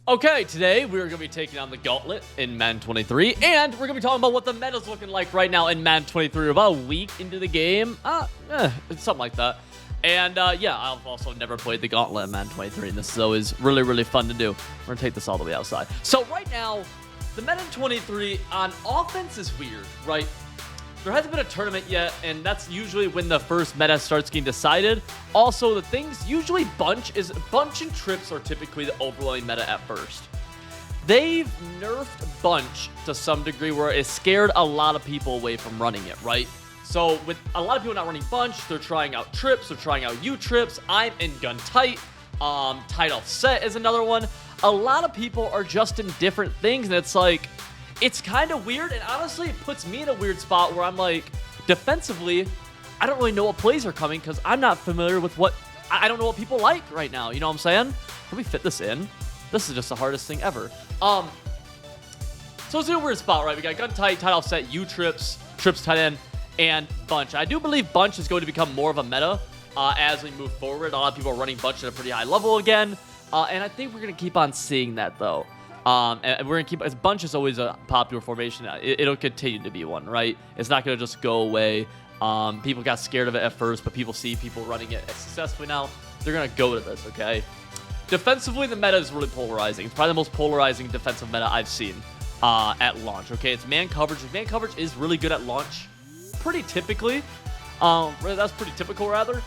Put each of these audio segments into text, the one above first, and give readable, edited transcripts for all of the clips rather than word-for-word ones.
Okay, today we're going to be taking on the Gauntlet in Madden 23, and we're going to be talking about what the meta's looking like right now in Madden 23. We're about a week into the game, something like that. And yeah, I've also never played the Gauntlet in Madden 23, and this is always really, really fun to do. We're going to take this all the way outside. So right now, the Madden 23 on offense is weird, right? There hasn't been a tournament yet, and that's usually when the first meta starts getting decided. Also, the things usually bunch and trips are typically the overwhelming meta at first. They've nerfed bunch to some degree where it scared a lot of people away from running it, right? So with a lot of people not running bunch, they're trying out trips, they're trying out U-trips. I'm in gun tight. Tight offset is another one. A lot of people are just in different things, and it's like, it's kind of weird, and honestly, it puts me in a weird spot where I'm like, defensively, I don't really know what plays are coming because I'm not familiar with I don't know what people like right now. You know what I'm saying? Can we fit this in? This is just the hardest thing ever. So it's in a weird spot, right? We got gun tight, tight offset, U-trips, trips tight end, and bunch. I do believe bunch is going to become more of a meta as we move forward. A lot of people are running bunch at a pretty high level again, and I think we're going to keep on seeing that, though. And we're going to keep, as bunch is always a popular formation, it'll continue to be one, right? It's not going to just go away. People got scared of it at first, but people see people running it successfully now. They're going to go to this, okay? Defensively, the meta is really polarizing. It's probably the most polarizing defensive meta I've seen at launch, okay? It's man coverage. Man coverage is really good at launch, pretty typically. That's pretty typical, rather.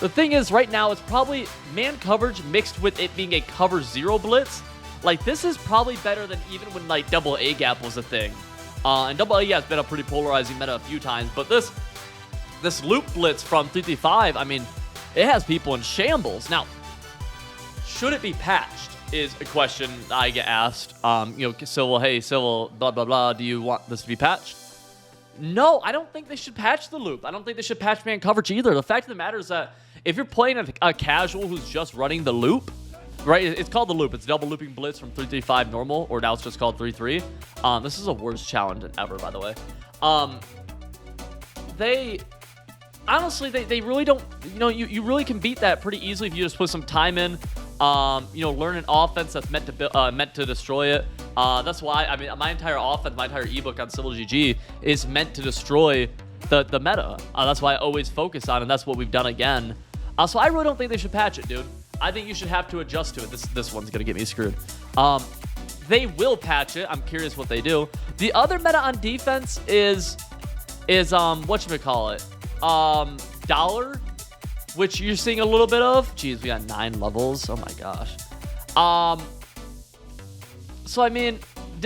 The thing is, right now, it's probably man coverage mixed with it being a cover zero blitz. Like, this is probably better than even when, like, double A gap was a thing. And double A gap's been a pretty polarizing meta a few times, but this loop blitz from 335, I mean, it has people in shambles. Now, should it be patched is a question I get asked. Civil, hey, Civil, blah, blah, blah, do you want this to be patched? No, I don't think they should patch the loop. I don't think they should patch man coverage either. The fact of the matter is that if you're playing a casual who's just running the loop, right, it's called the loop. It's double looping blitz from 335 normal, or now it's just called 3-3. This is a worst challenge ever, by the way. They really don't, you really can beat that pretty easily if you just put some time in, learn an offense that's meant to destroy it. That's why, I mean, my entire offense, my entire ebook on Civil GG is meant to destroy the meta. That's why I always focus on, and that's what we've done again. So I really don't think they should patch it, dude. I think you should have to adjust to it. This one's gonna get me screwed. They will patch it. I'm curious what they do. The other meta on defense is whatchamacallit? Dollar, which you're seeing a little bit of. Jeez, we got 9 levels. Oh my gosh. So I mean,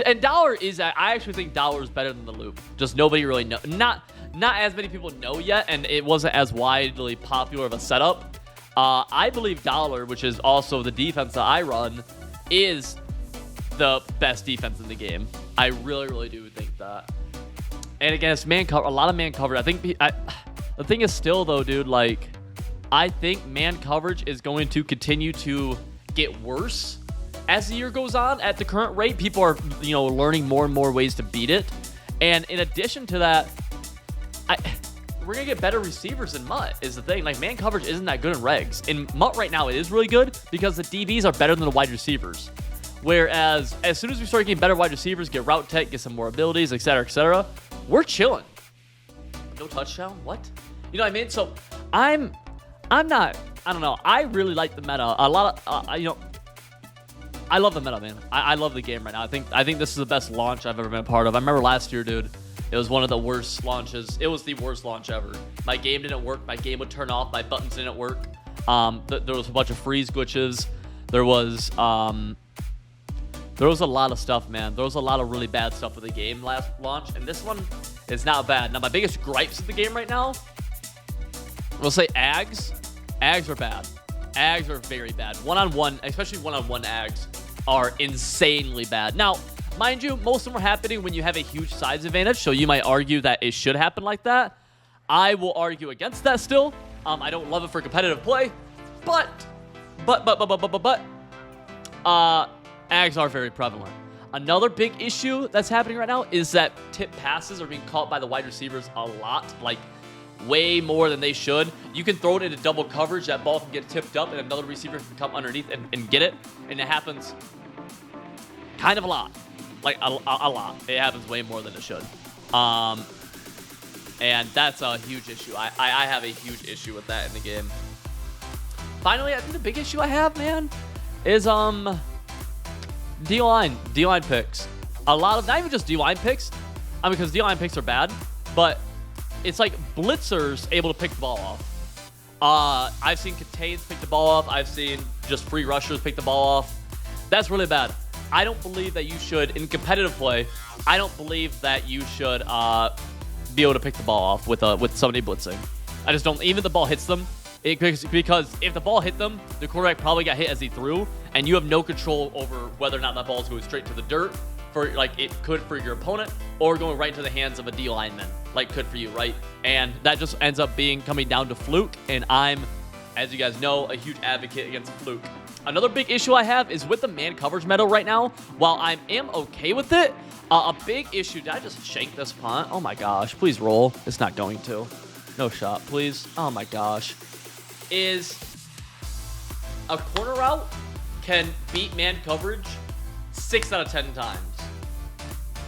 and Dollar is, I actually think Dollar is better than the loop. Just nobody really know. Not as many people know yet, and it wasn't as widely popular of a setup. I believe Dollar, which is also the defense that I run, is the best defense in the game. I really, really do think that. And again, it's man cover, a lot of man coverage. I think the thing is still, though, dude, like, I think man coverage is going to continue to get worse as the year goes on. At the current rate, people are, learning more and more ways to beat it. And in addition to that, we're going to get better receivers in MUT is the thing. Like, man coverage isn't that good in regs. In MUT right now, it is really good because the DBs are better than the wide receivers. Whereas, as soon as we start getting better wide receivers, get route tech, get some more abilities, etc., we're chilling. No touchdown? What? You know what I mean? So, I'm not, I don't know. I really like the meta. A lot of, I love the meta, man. I love the game right now. I think this is the best launch I've ever been a part of. I remember last year, dude. It was one of the worst launches. It was the worst launch ever. My game didn't work. My game would turn off. My buttons didn't work. There was a bunch of freeze glitches. There was a lot of stuff, man. There was a lot of really bad stuff with the game last launch, and this one is not bad. Now, my biggest gripes of the game right now, we'll say Ags. Ags are bad. Ags are very bad. One-on-one, especially one-on-one Ags, are insanely bad. Now, mind you, most of them are happening when you have a huge size advantage, so you might argue that it should happen like that. I will argue against that still. I don't love it for competitive play, but Ags are very prevalent. Another big issue that's happening right now is that tip passes are being caught by the wide receivers a lot, like way more than they should. You can throw it into double coverage, that ball can get tipped up, and another receiver can come underneath and get it, and it happens kind of a lot. Like, a lot. It happens way more than it should. And that's a huge issue. I have a huge issue with that in the game. Finally, I think the big issue I have, man, is D-line picks. A lot of, not even just D-line picks, because D-line picks are bad, but it's like blitzers able to pick the ball off. I've seen contains pick the ball off. I've seen just free rushers pick the ball off. That's really bad. I don't believe that you should, in competitive play, I don't believe that you should be able to pick the ball off with somebody blitzing. I just don't. Even if the ball hits them, because if the ball hit them, the quarterback probably got hit as he threw, and you have no control over whether or not that ball is going straight to the dirt, for like it could for your opponent, or going right into the hands of a D lineman, like could for you, right? And that just ends up coming down to fluke, and I'm, as you guys know, a huge advocate against fluke. Another big issue I have is with the man coverage meta right now. While I am okay with it, a big issue. Did I just shank this punt? Oh my gosh, please roll. It's not going to. No shot, please. Oh my gosh. Is a corner route can beat man coverage 6 out of 10 times.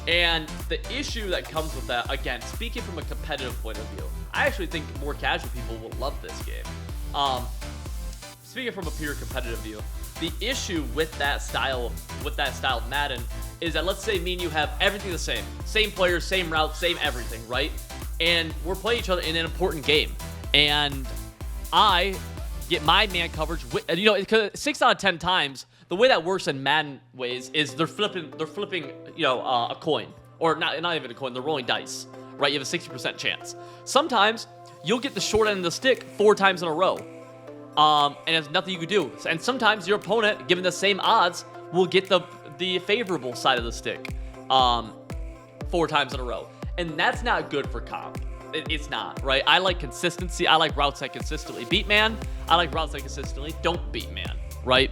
And the issue that comes with that, again, speaking from a competitive point of view, I actually think more casual people will love this game. Speaking from a pure competitive view, the issue with that style of Madden is that, let's say me and you have everything the same players, same route, same everything, right? And we're playing each other in an important game, and I get my man coverage. Because 6 out of 10 times, the way that works in Madden ways is they're flipping, a coin, or not even a coin. They're rolling dice, right? You have a 60% chance. Sometimes you'll get the short end of the stick 4 times in a row. And there's nothing you can do. And sometimes your opponent, given the same odds, will get the favorable side of the stick 4 times in a row. And that's not good for comp. It's not, right? I like consistency. I like routes that consistently beat man. I like routes that consistently don't beat man, right?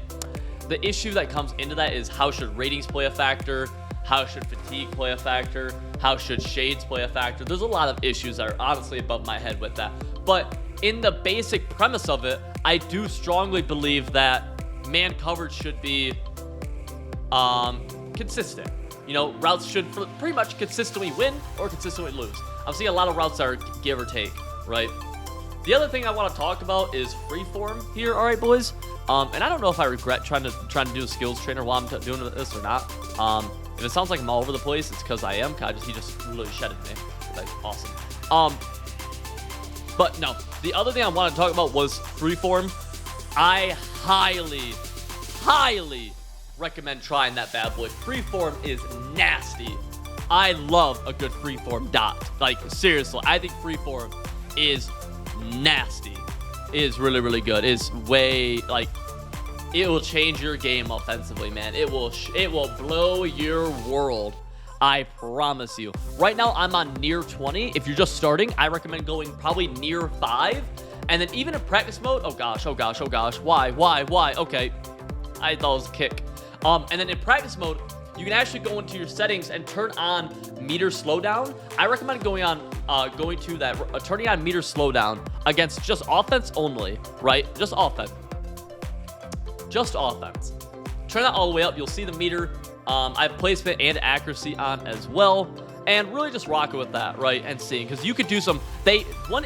The issue that comes into that is, how should ratings play a factor? How should fatigue play a factor? How should shades play a factor? There's a lot of issues that are honestly above my head with that. But in the basic premise of it, I do strongly believe that man coverage should be consistent. Routes should pretty much consistently win or consistently lose. I'm seeing a lot of routes that are give or take, right? The other thing I want to talk about is freeform here, all right, boys? And I don't know if I regret trying to do a skills trainer while I'm doing this or not. If it sounds like I'm all over the place, it's because I am. He just really shedded me. Like, awesome. But no, the other thing I want to talk about was freeform. I highly recommend trying that bad boy. Freeform is nasty. I love a good freeform dot. Like, seriously, I think freeform is nasty. It is really, really good. It's way, like, it will change your game offensively, man. It will blow your world. I promise you. Right now, I'm on near 20. If you're just starting, I recommend going probably near 5. And then even in practice mode, oh gosh. Why? Okay. I thought it was a kick. And then in practice mode, you can actually go into your settings and turn on meter slowdown. I recommend turning on meter slowdown against just offense only, right? Just offense. Turn that all the way up. You'll see the meter. I have placement and accuracy on as well. And really just rock it with that, right? And seeing, because you could do some, one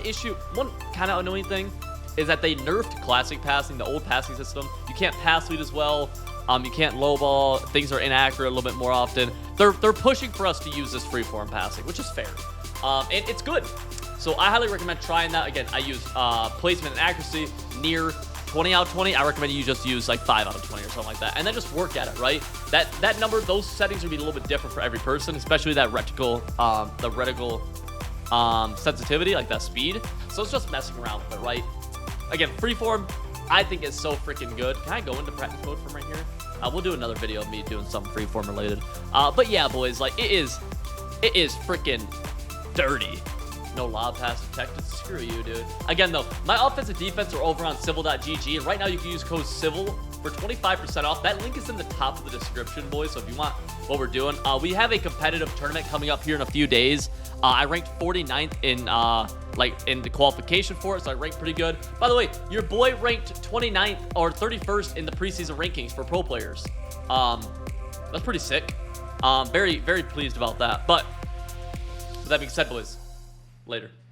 kind of annoying thing is that they nerfed classic passing, the old passing system. You can't pass lead as well. You can't low ball. Things are inaccurate a little bit more often. They're pushing for us to use this freeform passing, which is fair. And it's good. So I highly recommend trying that. Again, I use placement and accuracy near 20 out of 20. I recommend you just use like 5 out of 20 or something like that, and then just work at it, right? That number, those settings will be a little bit different for every person, especially that reticle sensitivity, like that speed. So it's just messing around with it, right? Again, freeform, I think is so freaking good. Can I go into practice mode from right here? We'll do another video of me doing something freeform related. But yeah, boys, like it is freaking dirty. No lob pass protected. Screw you, dude. Again, though, my offense and defense are over on civil.gg, and right now you can use code CIVIL for 25% off. That link is in the top of the description, boys, so if you want what we're doing. We have a competitive tournament coming up here in a few days. I ranked 49th in the qualification for it, so I ranked pretty good. By the way, your boy ranked 29th or 31st in the preseason rankings for pro players. That's pretty sick. Very, very pleased about that. But with that being said, boys, later.